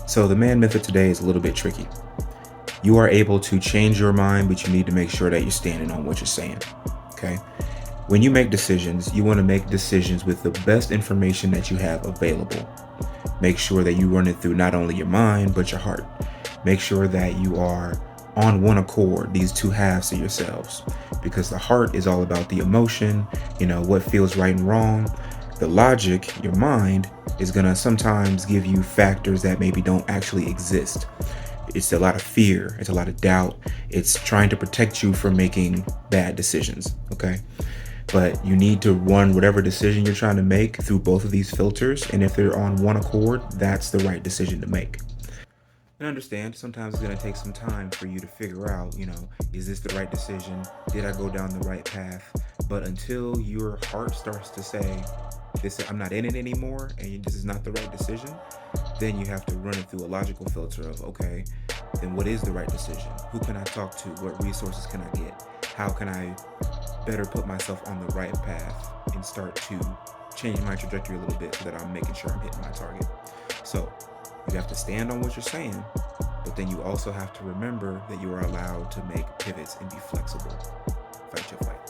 So the man method today is a little bit tricky. You are able to change your mind, but you need to make sure that you're standing on what you're saying. Okay. When you make decisions, you want to make decisions with the best information that you have available. Make sure that you run it through not only your mind, but your heart. Make sure that you are on one accord, these two halves of yourselves, because the heart is all about the emotion, what feels right and wrong. The logic, your mind, is going to sometimes give you factors that maybe don't actually exist. It's a lot of fear. It's a lot of doubt. It's trying to protect you from making bad decisions. Okay. But you need to run whatever decision you're trying to make through both of these filters. And if they're on one accord, that's the right decision to make. And understand, sometimes it's going to take some time for you to figure out, is this the right decision? Did I go down the right path? But until your heart starts to say, I'm not in it anymore, and this is not the right decision, then you have to run it through a logical filter of, okay, then what is the right decision? Who can I talk to? What resources can I get? How can I better put myself on the right path and start to change my trajectory a little bit so that I'm making sure I'm hitting my target? So you have to stand on what you're saying, but then you also have to remember that you are allowed to make pivots and be flexible. Fight your fight.